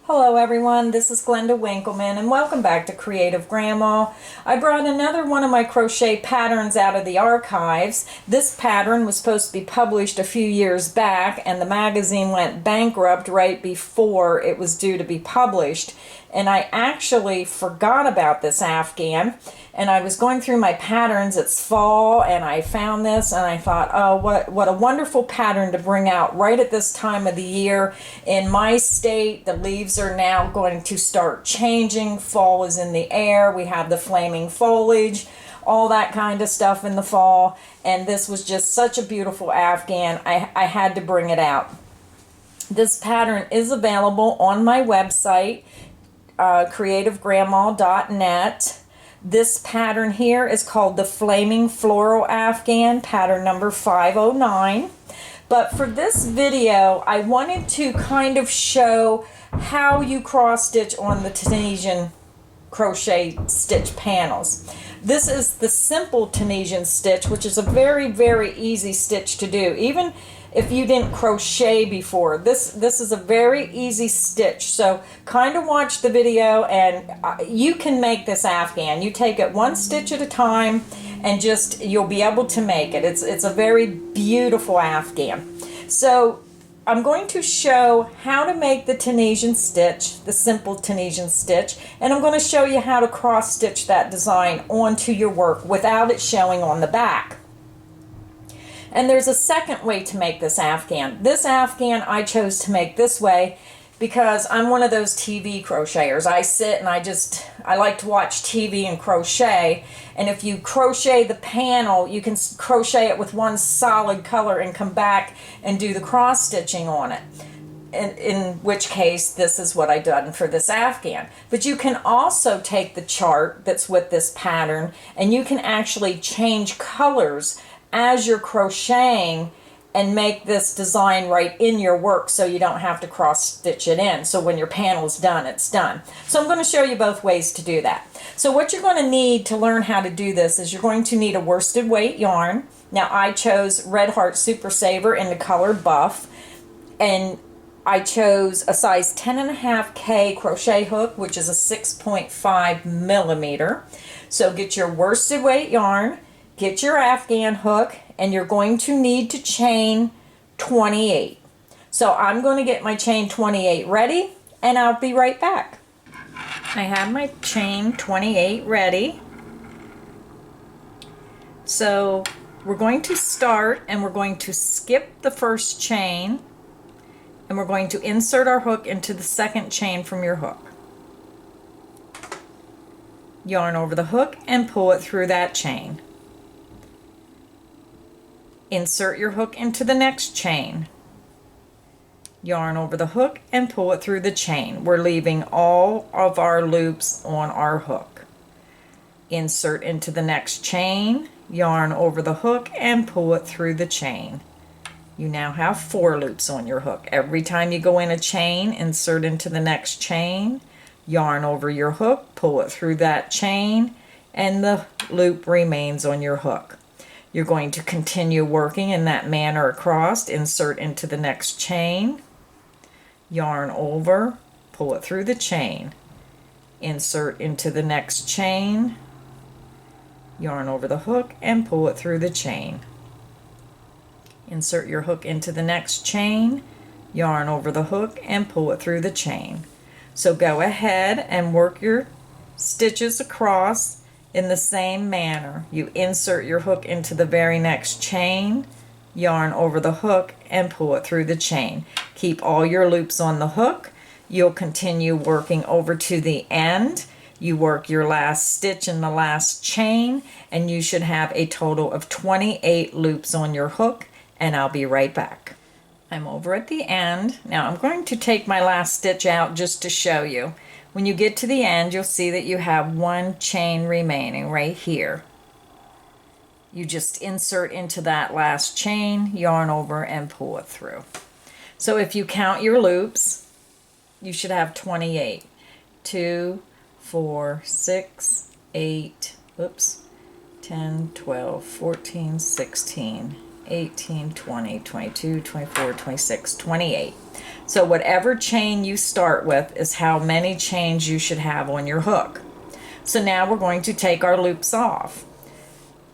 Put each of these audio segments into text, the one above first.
Hello everyone, this is Glenda Winkleman and welcome back to Creative Grandma. I brought another one of my crochet patterns out of the archives. This pattern was supposed to be published a few years back and the magazine went bankrupt right before it was due to be published. And I actually forgot about this Afghan, and I was going through my patterns. It's fall and I found this and I thought, oh, what a wonderful pattern to bring out right at this time of the year. In my state, the leaves are now going to start changing. Fall is in the air. We have the flaming foliage, all that kind of stuff in the fall, and this was just such a beautiful Afghan. I had to bring it out. This pattern is available on my website, creativegrandma.net. This pattern here is called the Flaming Floral Afghan, pattern number 509. But for this video, I wanted to kind of show how you cross stitch on the Tunisian crochet stitch panels. This is the simple Tunisian stitch, which is a very, very easy stitch to do. Even if you didn't crochet before, this is a very easy stitch. So kind of watch the video and you can make this Afghan. You take it one stitch at a time and just you'll be able to make it. It's a very beautiful Afghan. So I'm going to show how to make the Tunisian stitch, the simple Tunisian stitch, and I'm going to show you how to cross stitch that design onto your work without it showing on the back. And there's a second way to make this Afghan. This Afghan I chose to make this way because I'm one of those TV crocheters. I sit and I like to watch TV and crochet. And if you crochet the panel, you can crochet it with one solid color and come back and do the cross stitching on it. In which case, this is what I done for this Afghan. But you can also take the chart that's with this pattern and you can actually change colors as you're crocheting and make this design right in your work so you don't have to cross stitch it in. So when your panel's done, it's done. So I'm going to show you both ways to do that. So what you're going to need to learn how to do this is you're going to need a worsted weight yarn. Now I chose Red Heart Super Saver in the color Buff, and I chose a size 10.5K crochet hook, which is a 6.5 millimeter. So get your worsted weight yarn, get your Afghan hook, and you're going to need to chain 28. So I'm going to get my chain 28 ready and I'll be right back. I have my chain 28 ready. So we're going to start and we're going to skip the first chain and we're going to insert our hook into the second chain from your hook. Yarn over the hook and pull it through that chain. Insert your hook into the next chain. Yarn over the hook and pull it through the chain. We're leaving all of our loops on our hook. Insert into the next chain, yarn over the hook and pull it through the chain. You now have 4 loops on your hook. Every time you go in a chain, insert into the next chain, yarn over your hook, pull it through that chain, and the loop remains on your hook. You're going to continue working in that manner across. Insert into the next chain, yarn over, pull it through the chain. Insert into the next chain, yarn over the hook and pull it through the chain. Insert your hook into the next chain, yarn over the hook and pull it through the chain. So go ahead and work your stitches across in the same manner. You insert your hook into the very next chain, yarn over the hook and pull it through the chain. Keep all your loops on the hook. You'll continue working over to the end. You work your last stitch in the last chain and you should have a total of 28 loops on your hook, and I'll be right back. I'm over at the end. Now I'm going to take my last stitch out just to show you. When you get to the end, you'll see that you have 1 chain remaining right here. You just insert into that last chain, yarn over and pull it through. So if you count your loops, you should have 28. 2, 4, 6, 8, 10, 12, 14, 16, 18, 20, 22, 24, 26, 28. So whatever chain you start with is how many chains you should have on your hook. So now we're going to take our loops off.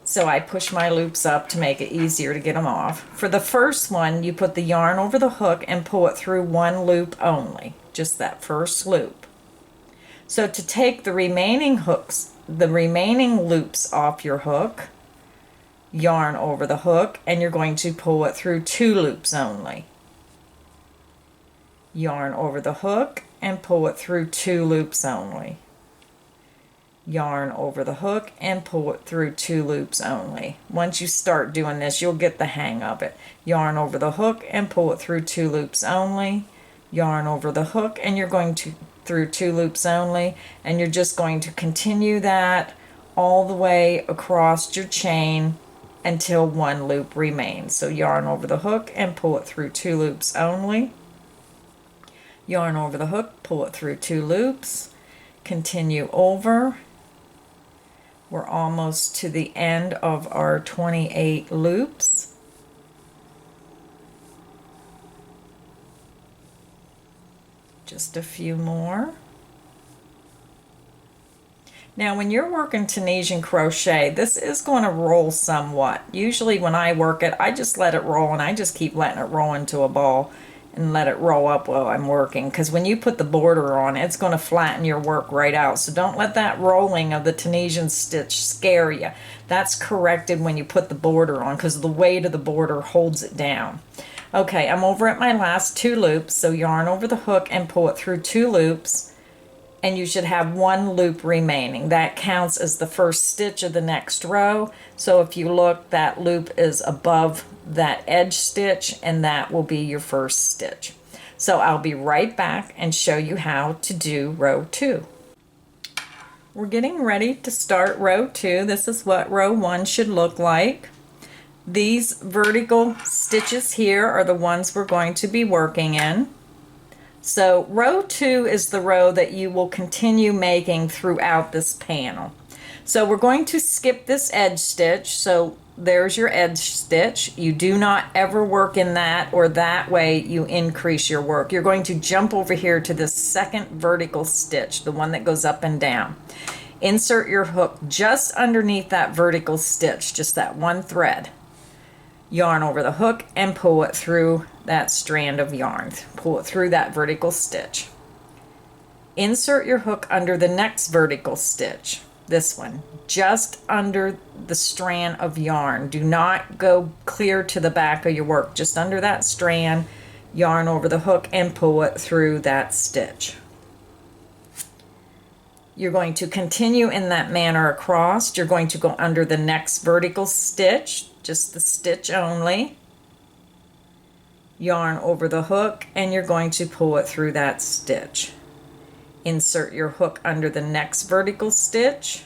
So I push my loops up to make it easier to get them off. For the first one, you put the yarn over the hook and pull it through one loop only, just that first loop. So to take the remaining loops off your hook, yarn over the hook, and you're going to pull it through 2 loops only. Yarn over the hook and pull it through 2 loops only. Yarn over the hook and pull it through 2 loops only. Once you start doing this, you'll get the hang of it. Yarn over the hook and pull it through 2 loops only. Yarn over the hook and you're going to through 2 loops only, and you're just going to continue that all the way across your chain until 1 loop remains. So yarn over the hook and pull it through 2 loops only. Yarn over the hook, pull it through 2 loops, continue over. We're almost to the end of our 28 loops. Just a few more. Now when you're working Tunisian crochet, this is going to roll somewhat. Usually when I work it, I just let it roll, and I just keep letting it roll into a ball and let it roll up while I'm working, because when you put the border on, it's going to flatten your work right out. So don't let that rolling of the Tunisian stitch scare you. That's corrected when you put the border on, because the weight of the border holds it down. Okay, I'm over at my last 2 loops, so yarn over the hook and pull it through 2 loops, and you should have 1 loop remaining. That counts as the first stitch of the next row. So if you look, that loop is above that edge stitch, and that will be your first stitch. So I'll be right back and show you how to do row 2. We're getting ready to start row 2. This is what row 1 should look like. These vertical stitches here are the ones we're going to be working in. So row 2 is the row that you will continue making throughout this panel. So we're going to skip this edge stitch. So there's your edge stitch. You do not ever work in that, or that way you increase your work. You're going to jump over here to this second vertical stitch, the one that goes up and down. Insert your hook just underneath that vertical stitch, just that one thread. Yarn over the hook and pull it through that strand of yarn. Pull it through that vertical stitch. Insert your hook under the next vertical stitch, this one, just under the strand of yarn. Do not go clear to the back of your work, just under that strand. Yarn over the hook and pull it through that stitch. You're going to continue in that manner across. You're going to go under the next vertical stitch, just the stitch only. Yarn over the hook and you're going to pull it through that stitch. Insert your hook under the next vertical stitch,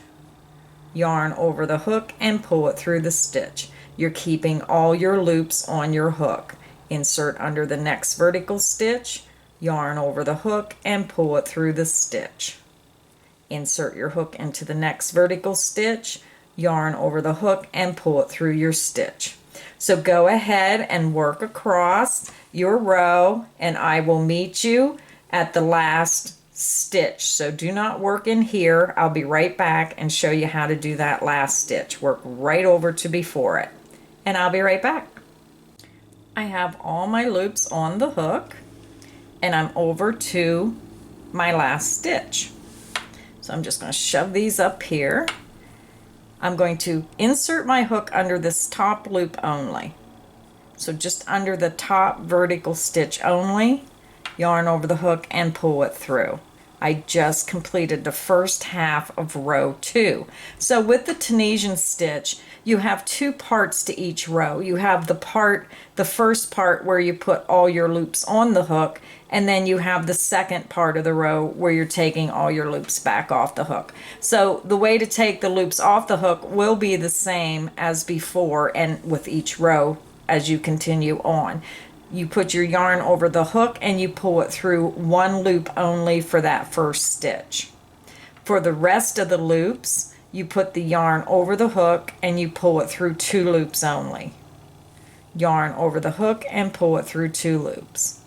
yarn over the hook and pull it through the stitch. You're keeping all your loops on your hook. Insert under the next vertical stitch, yarn over the hook and pull it through the stitch. Insert your hook into the next vertical stitch, yarn over the hook and pull it through your stitch. So go ahead and work across your row, and I will meet you at the last stitch. So do not work in here. I'll be right back and show you how to do that last stitch. Work right over to before it, and I'll be right back. I have all my loops on the hook, and I'm over to my last stitch. So I'm just going to shove these up here. I'm going to insert my hook under this top loop only. So just under the top vertical stitch only, yarn over the hook and pull it through. I just completed the first half of row 2. So with the Tunisian stitch, you have 2 parts to each row. You have the first part where you put all your loops on the hook, and then you have the second part of the row where you're taking all your loops back off the hook. So the way to take the loops off the hook will be the same as before, and with each row as you continue on. You put your yarn over the hook and you pull it through 1 loop only for that first stitch. For the rest of the loops, you put the yarn over the hook and you pull it through 2 loops only. Yarn over the hook and pull it through 2 loops.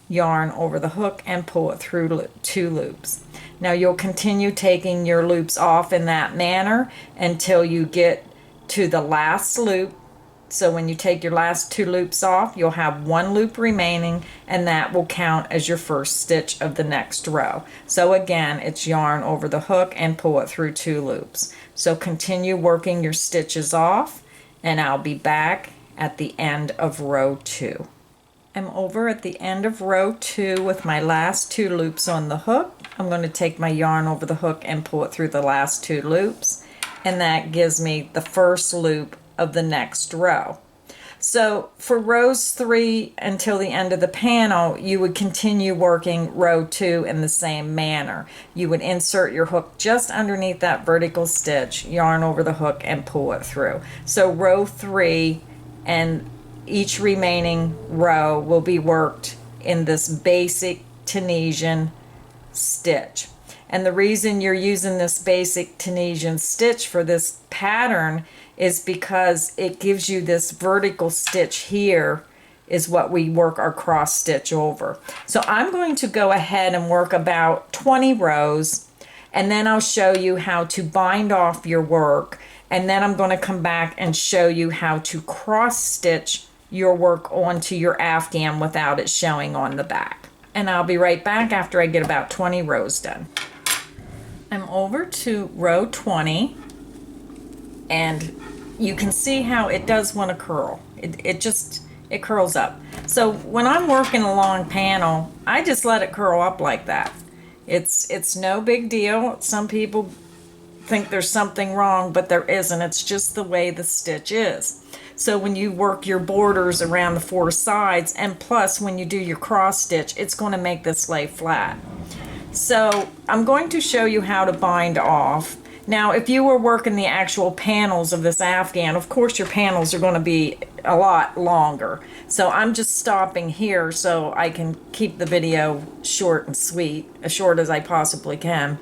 yarn over the hook, and pull it through 2 loops. Now you'll continue taking your loops off in that manner until you get to the last loop. So when you take your last 2 loops off, you'll have 1 loop remaining, and that will count as your first stitch of the next row. So again, it's yarn over the hook and pull it through 2 loops. So continue working your stitches off, and I'll be back at the end of row 2. I'm over at the end of row 2 with my last 2 loops on the hook. I'm going to take my yarn over the hook and pull it through the last 2 loops, and that gives me the first loop of the next row. So for rows 3 until the end of the panel, you would continue working row 2 in the same manner. You would insert your hook just underneath that vertical stitch, yarn over the hook, and pull it through. So row 3 and each remaining row will be worked in this basic Tunisian stitch. And the reason you're using this basic Tunisian stitch for this pattern is because it gives you this vertical stitch here is what we work our cross stitch over. So I'm going to go ahead and work about 20 rows, and then I'll show you how to bind off your work, and then I'm going to come back and show you how to cross stitch your work onto your Afghan without it showing on the back. And I'll be right back after I get about 20 rows done. I'm over to row 20, and you can see how it does want to curl. It curls up. So when I'm working a long panel, I just let it curl up like that. It's no big deal. Some people think there's something wrong, but there isn't. It's just the way the stitch is. So when you work your borders around the 4 sides, and plus when you do your cross stitch, it's going to make this lay flat. So I'm going to show you how to bind off. Now, if you were working the actual panels of this Afghan, of course your panels are going to be a lot longer. So I'm just stopping here so I can keep the video short and sweet, as short as I possibly can.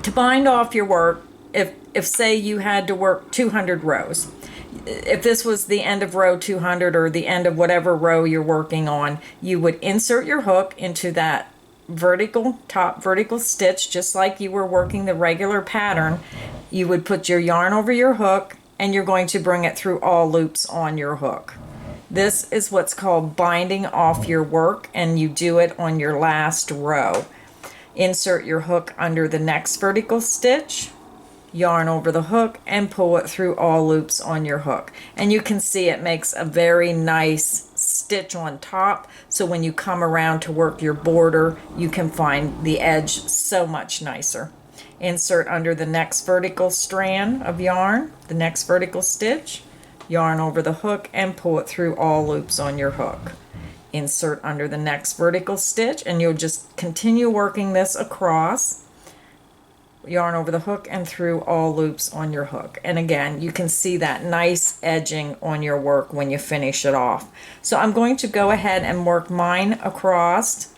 To bind off your work, if say you had to work 200 rows, if this was the end of row 200 or the end of whatever row you're working on, you would insert your hook into that top vertical stitch, just like you were working the regular pattern. You would put your yarn over your hook, and you're going to bring it through all loops on your hook. This is what's called binding off your work, and you do it on your last row. Insert your hook under the next vertical stitch, yarn over the hook, and pull it through all loops on your hook. And you can see it makes a very nice stitch on top, so when you come around to work your border, you can find the edge so much nicer. Insert under the next vertical strand of yarn, the next vertical stitch, yarn over the hook, and pull it through all loops on your hook. Insert under the next vertical stitch, and you'll just continue working this across, yarn over the hook and through all loops on your hook. And again, you can see that nice edging on your work when you finish it off. So I'm going to go ahead and work mine across,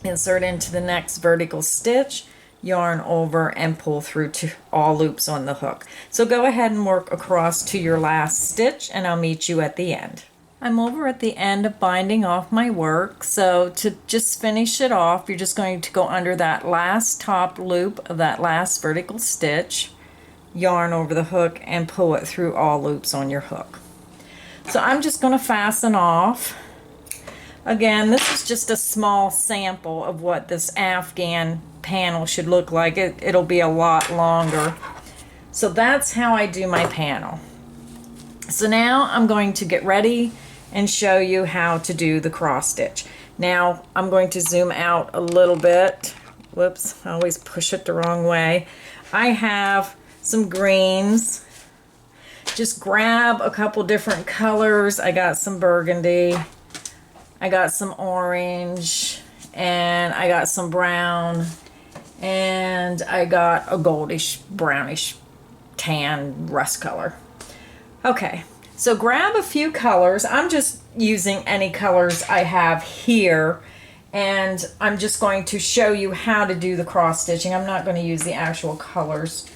insert into the next vertical stitch, yarn over, and pull through to all loops on the hook. So go ahead and work across to your last stitch, and I'll meet you at the end. I'm over at the end of binding off my work, so to just finish it off, you're just going to go under that last top loop of that last vertical stitch, yarn over the hook, and pull it through all loops on your hook. So I'm just going to fasten off. Again, this is just a small sample of what this Afghan panel should look like. It'll be a lot longer. So that's how I do my panel. So now I'm going to get ready and show you how to do the cross stitch. Now I'm going to zoom out a little bit. Whoops, I always push it the wrong way. I have some greens. Just grab a couple different colors. I got some burgundy, I got some orange, and I got some brown, and I got a goldish, brownish, tan rust color. Okay, so grab a few colors. I'm just using any colors I have here, and I'm just going to show you how to do the cross stitching. I'm not going to use the actual colors.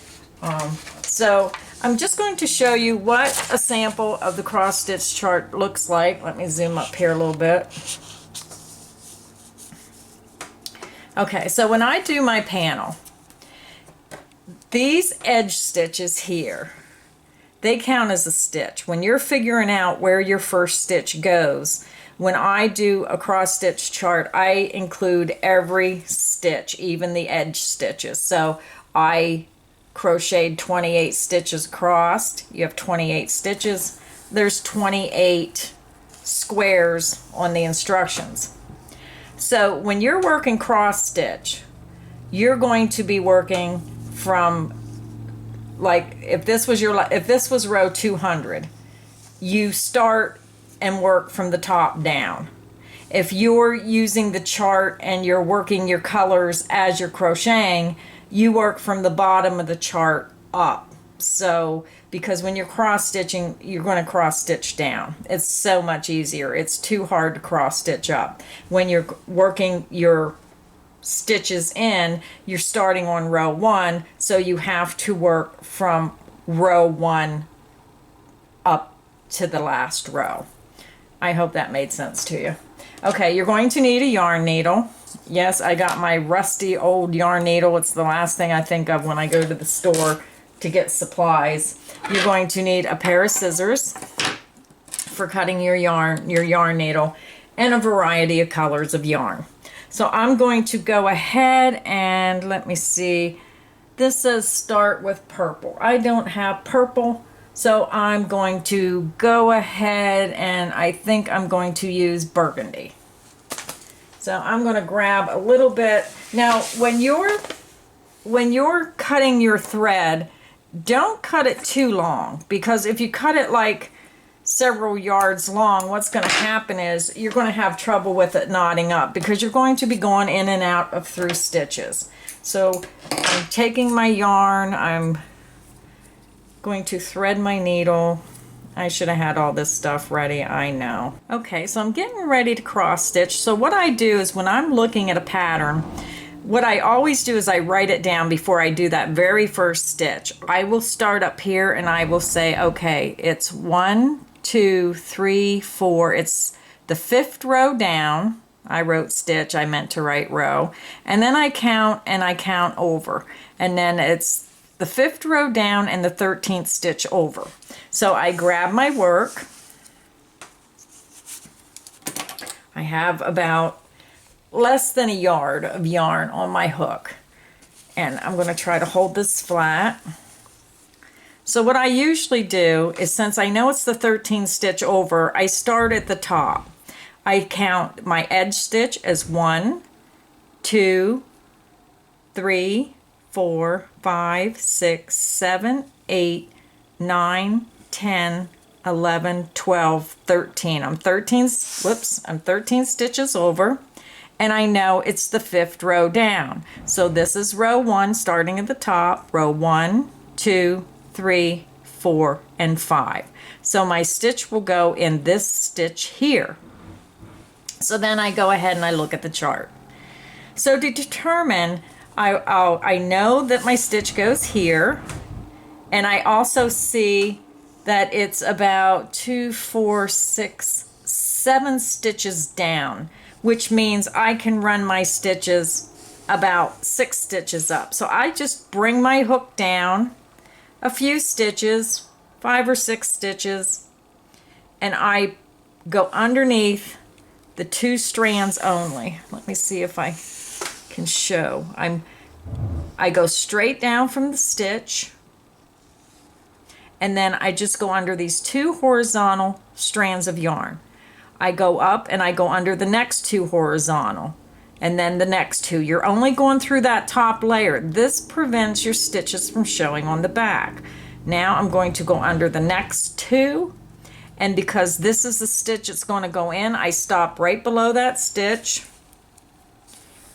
So I'm just going to show you what a sample of the cross stitch chart looks like. Let me zoom up here a little bit. Okay, so when I do my panel, these edge stitches here, they count as a stitch. When you're figuring out where your first stitch goes, when I do a cross stitch chart, I include every stitch, even the edge stitches. So I crocheted 28 stitches across. You have 28 stitches. There's 28 squares on the instructions. So when you're working cross stitch, you're going to be working from, like, if this was row 200, you start and work from the top down. If you're using the chart and you're working your colors as you're crocheting, you work from the bottom of the chart up. So because when you're cross stitching, you're going to cross stitch down. It's so much easier. It's too hard to cross stitch up. When you're working your stitches in, you're starting on row 1, so you have to work from row 1 up to the last row. I hope that made sense to you. Okay, you're going to need a yarn needle. Yes, I got my rusty old yarn needle. It's the last thing I think of when I go to the store to get supplies. You're going to need a pair of scissors for cutting your yarn needle, and a variety of colors of yarn. So I'm going to go ahead and, let me see, this says start with purple. I don't have purple, so I'm going to go ahead and I think I'm going to use burgundy. So I'm going to grab a little bit. Now, when you're cutting your thread, don't cut it too long, because if you cut it like several yards long, what's going to happen is you're going to have trouble with it knotting up, because you're going to be going in and out of through stitches. So I'm taking my yarn, I'm going to thread my needle. I should have had all this stuff ready, I know. Okay, so I'm getting ready to cross stitch. So what I do is, when I'm looking at a pattern, what I always do is I write it down before I do that very first stitch. I will start up here and I will say, okay, it's 1, 2, 3, 4. It's the 5th row down. I wrote stitch, I meant to write row. And then I count and I count over. And then it's the 5th row down and the 13th stitch over. So I grab my work. I have about less than a yard of yarn on my hook. And I'm going to try to hold this flat. So what I usually do is, since I know it's the 13th stitch over, I start at the top. I count my edge stitch as 1, 2, 3, 4, 5, 6, 7, 8, 9, 10, 11, 12, 13. I'm 13 stitches over, and I know it's the 5th row down. So this is row 1 starting at the top, row 1, 2, 3, 4, and 5. So my stitch will go in this stitch here. So then I go ahead and I look at the chart. So to determine, I know that my stitch goes here, and I also see that it's about 2, 4, 6, 7 stitches down, which means I can run my stitches about 6 stitches up. So I just bring my hook down a few stitches, 5 or 6 stitches, and I go underneath the 2 strands only. Let me see if I can show. I go straight down from the stitch, and then I just go under these 2 horizontal strands of yarn. I go up and I go under the next 2 horizontal, and then the next 2. You're only going through that top layer. This prevents your stitches from showing on the back. Now I'm going to go under the next 2, and because this is the stitch it's going to go in, I stop right below that stitch.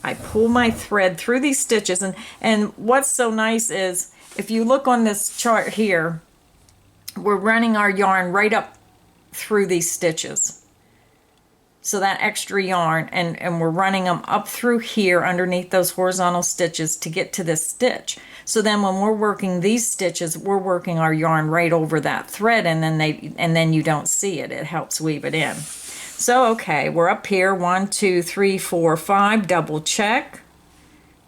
I pull my thread through these stitches, and what's so nice is, if you look on this chart here, we're running our yarn right up through these stitches. So that extra yarn, and we're running them up through here underneath those horizontal stitches to get to this stitch. So then when we're working these stitches, we're working our yarn right over that thread, and then you don't see it. It helps weave it in. So okay, we're up here, 1, 2, 3, 4, 5, double check.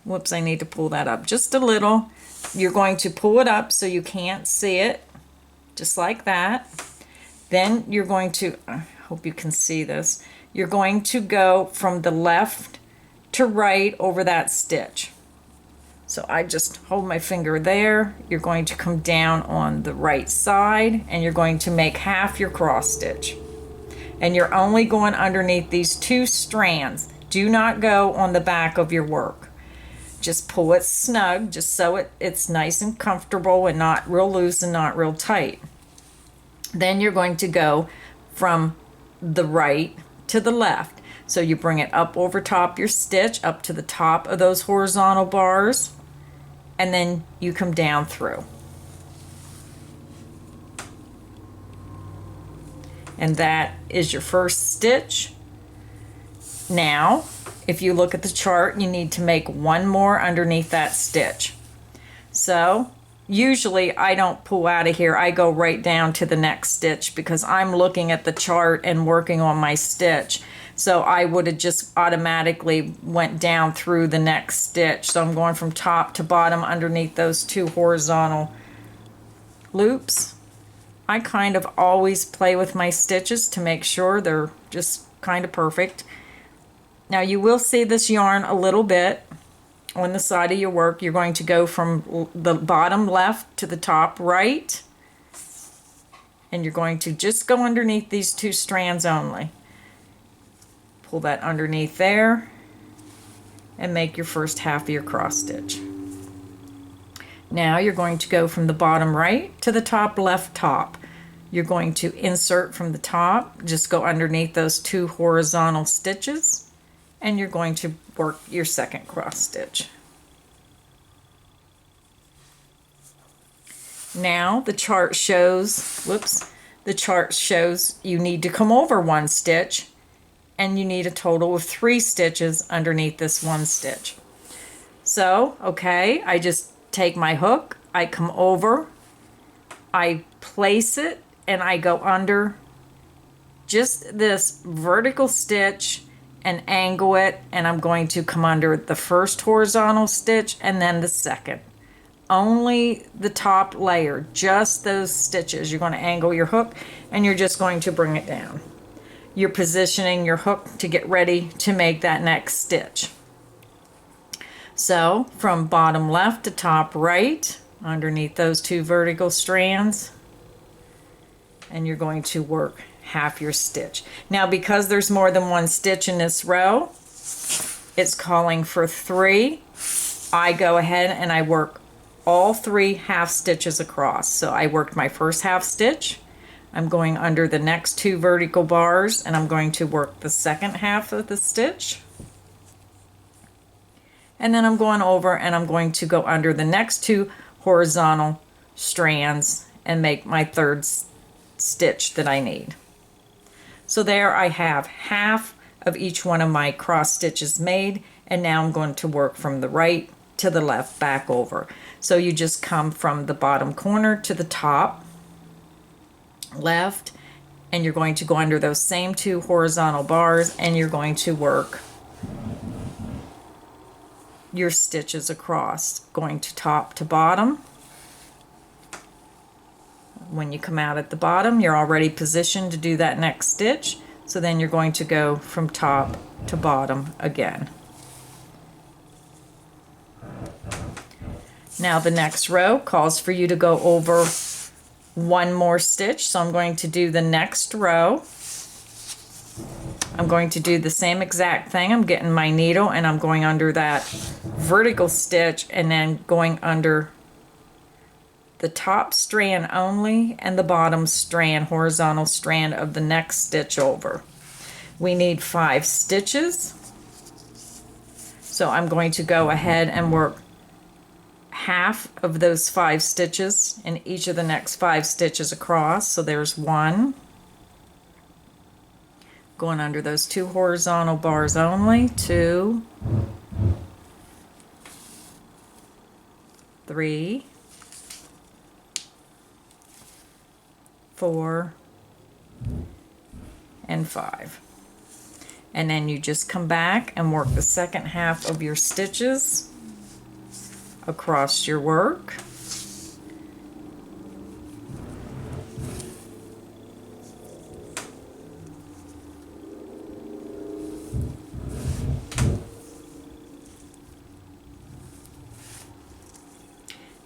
Whoops, I need to pull that up just a little. You're going to pull it up so you can't see it, just like that. Then you're going to, I hope you can see this, you're going to go from the left to right over that stitch. So I just hold my finger there. You're going to come down on the right side and you're going to make half your cross stitch. And you're only going underneath these 2 strands. Do not go on the back of your work. Just pull it snug, just so it's nice and comfortable and not real loose and not real tight. Then you're going to go from the right to the left. So you bring it up over top your stitch, up to the top of those horizontal bars, and then you come down through. And that is your first stitch. Now, if you look at the chart, you need to make 1 more underneath that stitch. So usually I don't pull out of here. I go right down to the next stitch because I'm looking at the chart and working on my stitch. So I would have just automatically went down through the next stitch. So I'm going from top to bottom underneath those 2 horizontal loops. I kind of always play with my stitches to make sure they're just kind of perfect. Now you will see this yarn a little bit on the side of your work. You're going to go from the bottom left to the top right, and you're going to just go underneath these 2 strands only. Pull that underneath there and make your first half of your cross stitch. Now you're going to go from the bottom right to the top left top. You're going to insert from the top, just go underneath those 2 horizontal stitches, and you're going to work your second cross stitch. Now the chart shows, the chart shows you need to come over 1 stitch, and you need a total of 3 stitches underneath this 1 stitch. So, okay, I just take my hook, I come over, I place it, and I go under just this vertical stitch and angle it, and I'm going to come under the first horizontal stitch and then the second. Only the top layer, just those stitches. You're going to angle your hook and you're just going to bring it down. You're positioning your hook to get ready to make that next stitch. So from bottom left to top right, underneath those 2 vertical strands, and you're going to work half your stitch. Now because there's more than 1 stitch in this row, it's calling for 3. I go ahead and I work all 3 half stitches across. So I worked my first half stitch, I'm going under the next 2 vertical bars, and I'm going to work the second half of the stitch, and then I'm going over and I'm going to go under the next 2 horizontal strands and make my third stitch that I need. So there I have half of each one of my cross stitches made, and now I'm going to work from the right to the left back over. So you just come from the bottom corner to the top left, and you're going to go under those same 2 horizontal bars, and you're going to work your stitches across, going to top to bottom. When you come out at the bottom, you're already positioned to do that next stitch, so then you're going to go from top to bottom again. Now the next row calls for you to go over 1 more stitch, so I'm going to do the next row. I'm going to do the same exact thing. I'm getting my needle and I'm going under that vertical stitch and then going under the top strand only and the bottom strand, horizontal strand of the next stitch over. We need 5 stitches. So I'm going to go ahead and work half of those 5 stitches in each of the next 5 stitches across. So there's 1. Going under those 2 horizontal bars only, 2, 3, 4, and 5. And then you just come back and work the second half of your stitches across your work.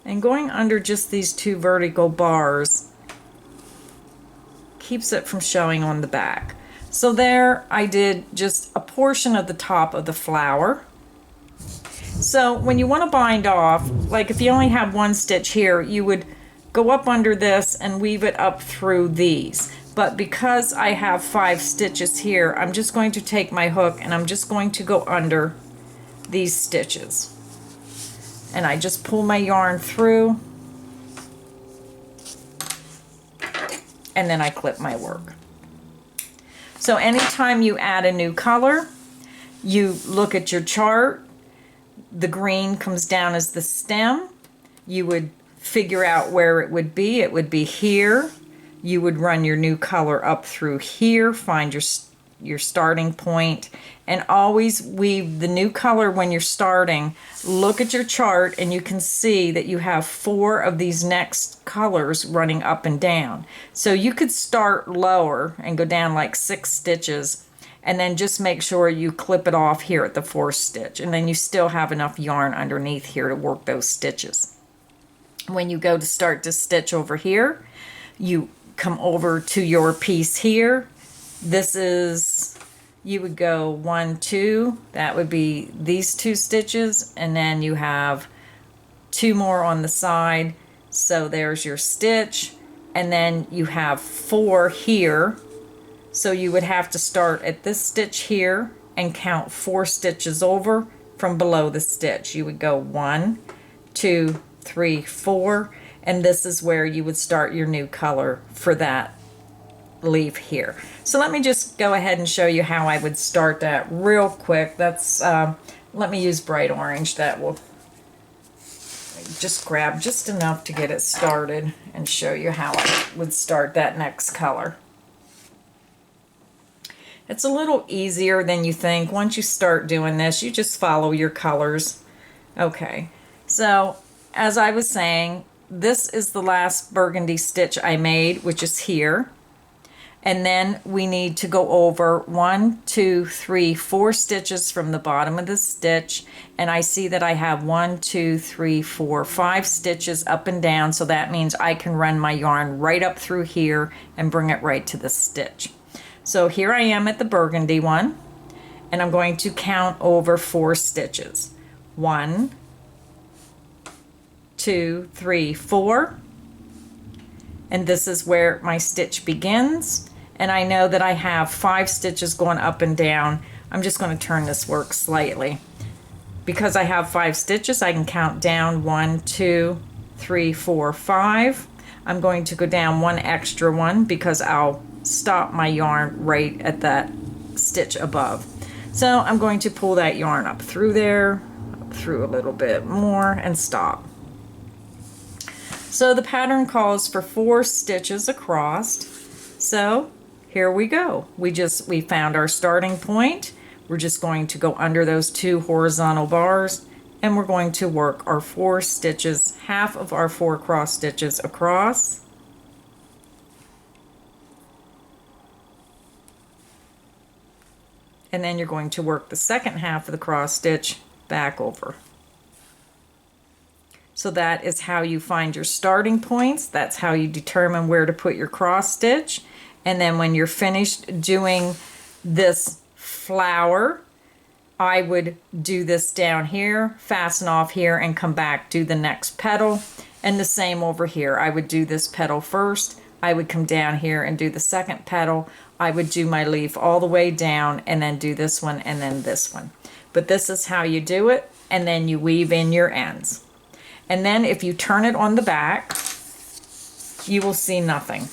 And going under just these two vertical bars keeps it from showing on the back. So there I did just a portion of the top of the flower. So when you want to bind off, like if you only have one stitch here, you would go up under this and weave it up through these. But because I have 5 stitches here, I'm just going to take my hook and I'm just going to go under these stitches. And I just pull my yarn through and then I clip my work. So anytime you add a new color, you look at your chart, the green comes down as the stem, you would figure out where it would be. It would be here. You would run your new color up through here, find your starting point, and always weave the new color when you're starting. Look at your chart and you can see that you have 4 of these next colors running up and down. So you could start lower and go down like 6 stitches and then just make sure you clip it off here at the 4th stitch, and then you still have enough yarn underneath here to work those stitches. When you go to start to stitch over here, you come over to your piece here. This is, you would go 1, 2, that would be these 2 stitches, and then you have 2 more on the side, so there's your stitch, and then you have 4 here, so you would have to start at this stitch here and count 4 stitches over from below the stitch. You would go 1, 2, 3, 4, and this is where you would start your new color for that leaf here. So let me just go ahead and show you how I would start that real quick. That's let me use bright orange. That will just grab just enough to get it started and show you how I would start that next color. It's a little easier than you think. Once you start doing this, you just follow your colors. Okay, so as I was saying, this is the last burgundy stitch I made, which is here. And then we need to go over 1, 2, 3, 4 stitches from the bottom of the stitch. And I see that I have 1, 2, 3, 4, 5 stitches up and down. So that means I can run my yarn right up through here and bring it right to the stitch. So here I am at the burgundy one, and I'm going to count over 4 stitches. 1, 2, 3, 4. And this is where my stitch begins. And I know that I have 5 stitches going up and down. I'm just going to turn this work slightly. Because I have 5 stitches, I can count down 1, 2, 3, 4, 5. I'm going to go down 1 extra one because I'll stop my yarn right at that stitch above. So I'm going to pull that yarn up through there, up through a little bit more, and stop. So the pattern calls for 4 stitches across. So here we go. We found our starting point. We're just going to go under those 2 horizontal bars, and we're going to work our 4 stitches, half of our 4 cross stitches across. And then you're going to work the second half of the cross stitch back over. So that is how you find your starting points. That's how you determine where to put your cross stitch. And then when you're finished doing this flower, I would do this down here, fasten off here, and come back, do the next petal. And the same over here. I would do this petal first. I would come down here and do the second petal. I would do my leaf all the way down and then do this one and then this one. But this is how you do it, and then you weave in your ends. And then if you turn it on the back, you will see nothing.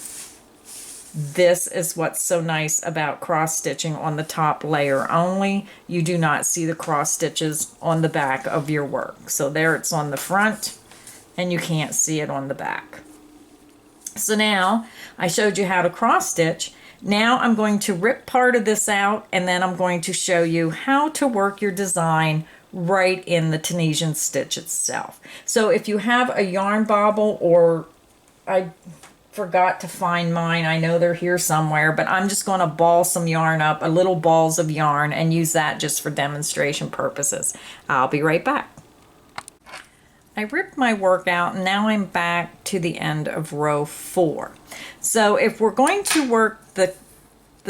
This is what's so nice about cross stitching on the top layer only. You do not see the cross stitches on the back of your work. So there it's on the front and you can't see it on the back. So now I showed you how to cross stitch. Now I'm going to rip part of this out, and then I'm going to show you how to work your design right in the Tunisian stitch itself. So if you have a yarn bobble, or I forgot to find mine, I know they're here somewhere, but I'm just going to ball some yarn up, a little balls of yarn, and use that just for demonstration purposes. I'll be right back. I ripped my work out, and now I'm back to the end of row 4. So if we're going to work the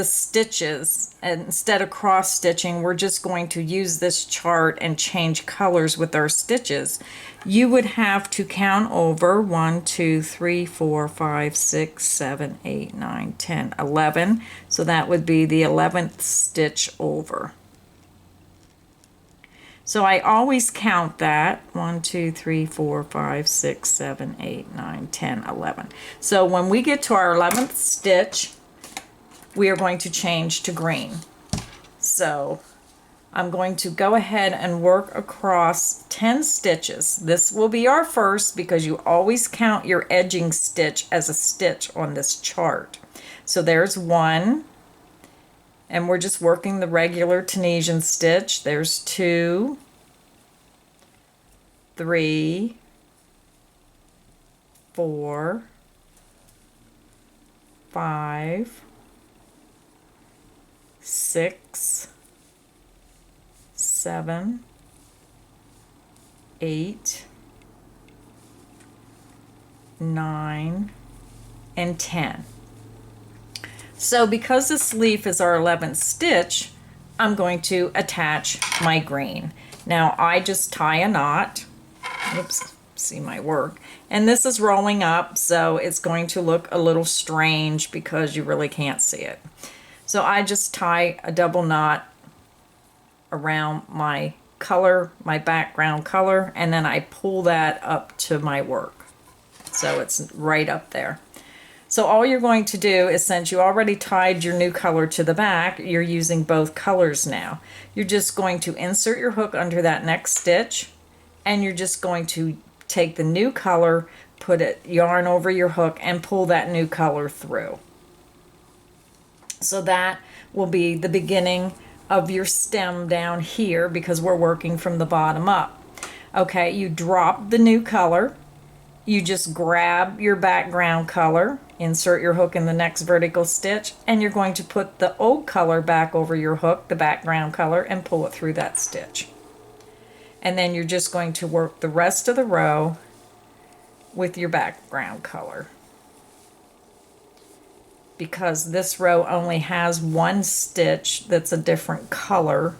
stitches, and instead of cross stitching, we're just going to use this chart and change colors with our stitches, you would have to count over 1, 2, 3, 4, 5, 6, 7, 8, 9, 10, 11. So that would be the 11th stitch over. So I always count that 1, 2, 3, 4, 5, 6, 7, 8, 9, 10, 11. So when we get to our 11th stitch, we are going to change to green. So I'm going to go ahead and work across 10 stitches. This will be our first, because you always count your edging stitch as a stitch on this chart. So there's 1, and we're just working the regular Tunisian stitch. There's 2, 3, 4, 5, 6, 7, 8, 9, and 10. So because this leaf is our 11th stitch, I'm going to attach my green. Now I just tie a knot. Oops, see my work. And this is rolling up, so it's going to look a little strange because you really can't see it. So I just tie a double knot around my color, my background color, and then I pull that up to my work. So it's right up there. So all you're going to do is, since you already tied your new color to the back, you're using both colors now. You're just going to insert your hook under that next stitch, and you're just going to take the new color, put it yarn over your hook, and pull that new color through. So that will be the beginning of your stem down here, because we're working from the bottom up. Okay, you drop the new color, you just grab your background color, insert your hook in the next vertical stitch, and you're going to put the old color back over your hook, the background color, and pull it through that stitch. And then you're just going to work the rest of the row with your background color. Because this row only has one stitch that's a different color,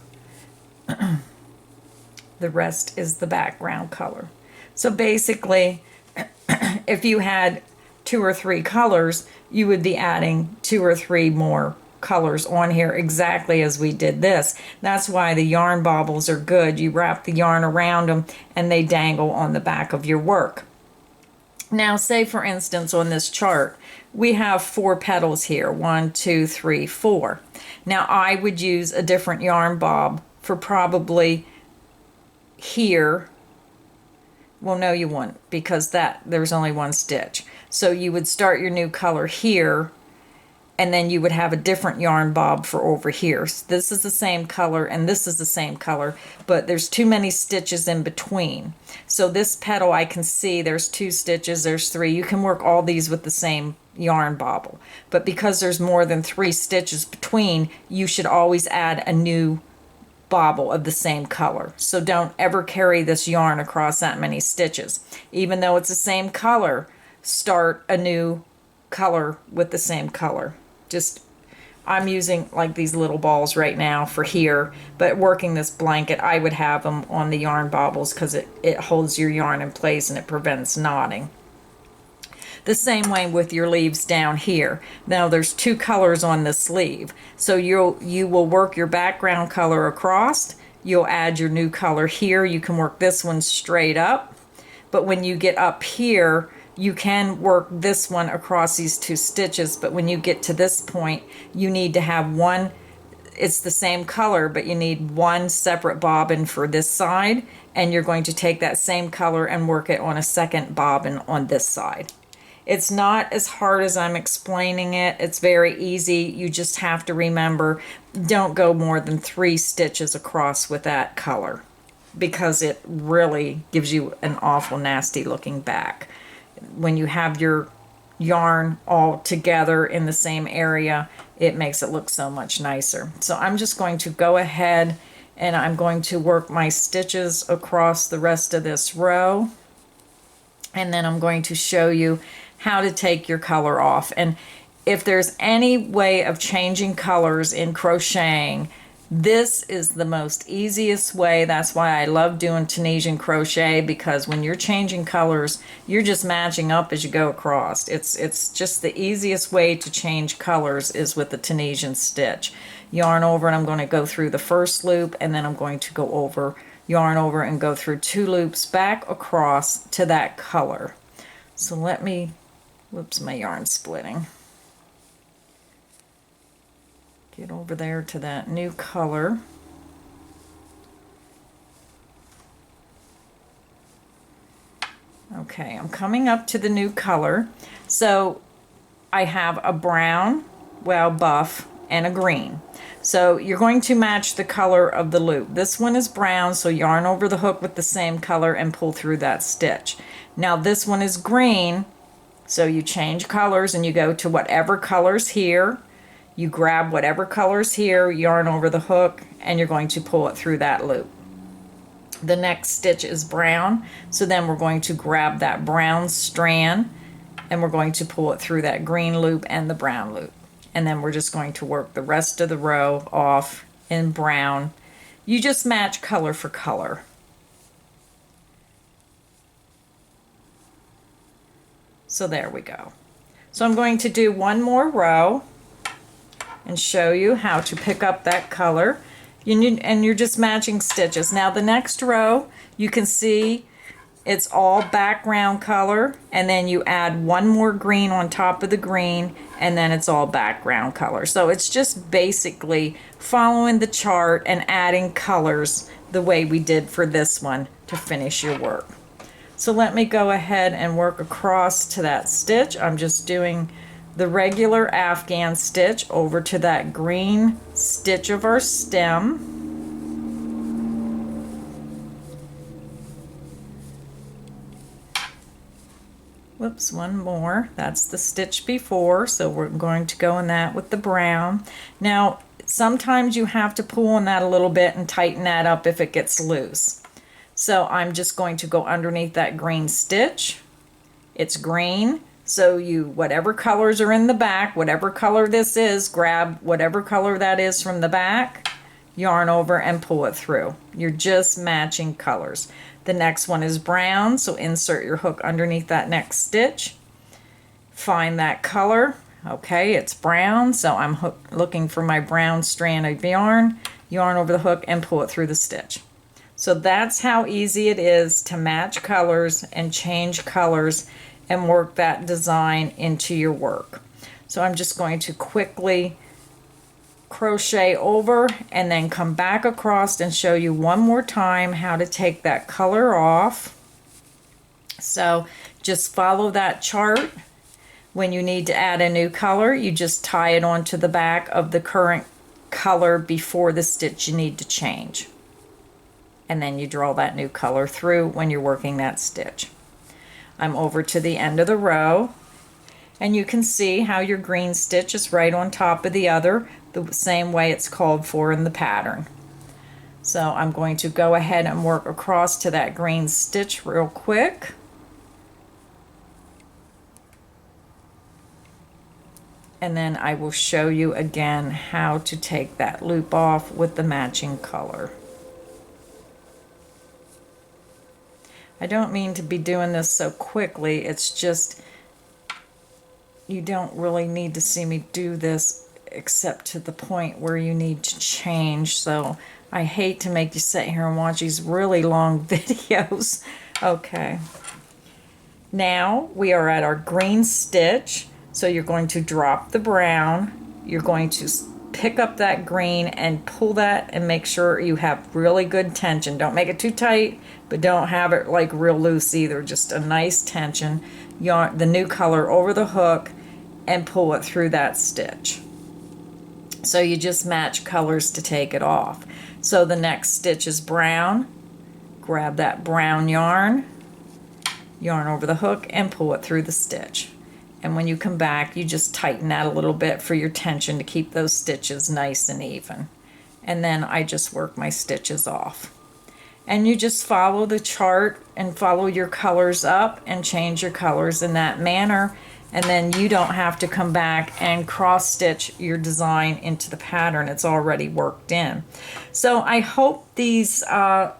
the rest is the background color. So basically, if you had 2 or 3 colors, you would be adding 2 or 3 more colors on here, exactly as we did this. That's why the yarn bobbles are good. You wrap the yarn around them and they dangle on the back of your work. Now, say for instance on this chart, we have 4 petals here, 1, 2, 3, 4. Now I would use a different yarn bob for probably here. Well, no, you wouldn't, because there's only one stitch. So you would start your new color here, and then you would have a different yarn bob for over here. So this is the same color and this is the same color, but there's too many stitches in between. So this petal, I can see there's 2 stitches, there's 3. You can work all these with the same yarn bobble, but because there's more than 3 stitches between, you should always add a new bobble of the same color. So don't ever carry this yarn across that many stitches. Even though it's the same color, start a new color with the same color. I'm using like these little balls right now for here, but working this blanket, I would have them on the yarn bobbles because it holds your yarn in place and it prevents knotting. The same way with your leaves down here. Now there's 2 colors on this sleeve, so you will work your background color across, you'll add your new color here. You can work this one straight up, but when you get up here, you can work this one across these 2 stitches, but when you get to this point, you need to have one, it's the same color, but you need one separate bobbin for this side, and you're going to take that same color and work it on a second bobbin on this side. It's not as hard as I'm explaining it. It's very easy. You just have to remember, don't go more than 3 stitches across with that color. because it really gives you an awful nasty looking back. When you have your yarn all together in the same area, it makes it look so much nicer. So I'm just going to go ahead and I'm going to work my stitches across the rest of this row, and then I'm going to show you how to take your color off. And if there's any way of changing colors in crocheting, this is the most easiest way. That's why I love doing Tunisian crochet, because when you're changing colors, you're just matching up as you go across. It's just the easiest way to change colors is with the Tunisian stitch. Yarn over, and I'm going to go through the first loop, and then I'm going to go over, yarn over, and go through 2 loops back across to that color. So let me, whoops, my yarn's splitting. Get over there to that new color. Okay, I'm coming up to the new color. So I have a brown, well, buff, and a green. So you're going to match the color of the loop. This one is brown, so yarn over the hook with the same color and pull through that stitch. Now this one is green, so you change colors and you go to whatever color's here. You grab whatever color's here, yarn over the hook, and you're going to pull it through that loop. The next stitch is brown, so then we're going to grab that brown strand and we're going to pull it through that green loop and the brown loop. And then we're just going to work the rest of the row off in brown. You just match color for color. So there we go. So I'm going to do one more row and show you how to pick up that color. And you're just matching stitches. Now the next row, you can see it's all background color, and then you add one more green on top of the green, and then it's all background color. So it's just basically following the chart and adding colors the way we did for this one to finish your work. So let me go ahead and work across to that stitch. I'm just doing the regular Afghan stitch over to that green stitch of our stem. Whoops, one more. That's the stitch before, so we're going to go in that with the brown. Now, sometimes you have to pull on that a little bit and tighten that up if it gets loose. So I'm just going to go underneath that green stitch. It's green, so you, whatever colors are in the back, whatever color this is, grab whatever color that is from the back, yarn over and pull it through. You're just matching colors. The next one is brown, so insert your hook underneath that next stitch. Find that color. Okay, it's brown, so I'm looking for my brown strand of yarn, yarn over the hook and pull it through the stitch. So that's how easy it is to match colors and change colors and work that design into your work. So I'm just going to quickly crochet over and then come back across and show you one more time how to take that color off. So just follow that chart. When you need to add a new color, you just tie it onto the back of the current color before the stitch you need to change. And then you draw that new color through when you're working that stitch. I'm over to the end of the row, and you can see how your green stitch is right on top of the other, the same way it's called for in the pattern. So I'm going to go ahead and work across to that green stitch real quick. And then I will show you again how to take that loop off with the matching color. I don't mean to be doing this so quickly, it's just you don't really need to see me do this except to the point where you need to change. So I hate to make you sit here and watch these really long videos. Okay. Now we are at our green stitch. So you're going to drop the brown. You're going to pick up that green and pull that and make sure you have really good tension. Don't make it too tight, but don't have it like real loose either. Just a nice tension. Yarn the new color over the hook and pull it through that stitch. So you just match colors to take it off. So the next stitch is brown. grab that brown yarn over the hook and pull it through the stitch. And when you come back, you just tighten that a little bit for your tension to keep those stitches nice and even. And then I just work my stitches off. And you just follow the chart and follow your colors up and change your colors in that manner. And then you don't have to come back and cross stitch your design into the pattern. It's already worked in. So I hope these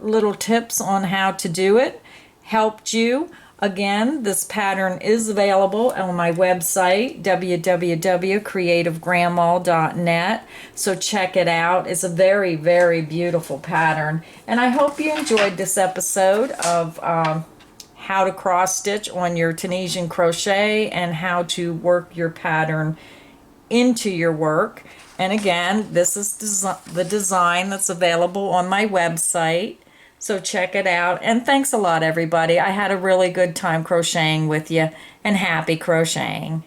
little tips on how to do it helped you. Again, this pattern is available on my website, www.creativegrandma.net. So check it out. It's a very, very beautiful pattern. And I hope you enjoyed this episode of how to cross stitch on your Tunisian crochet and how to work your pattern into your work. And again, this is the design that's available on my website. So check it out. And thanks a lot, everybody. I had a really good time crocheting with you, and happy crocheting.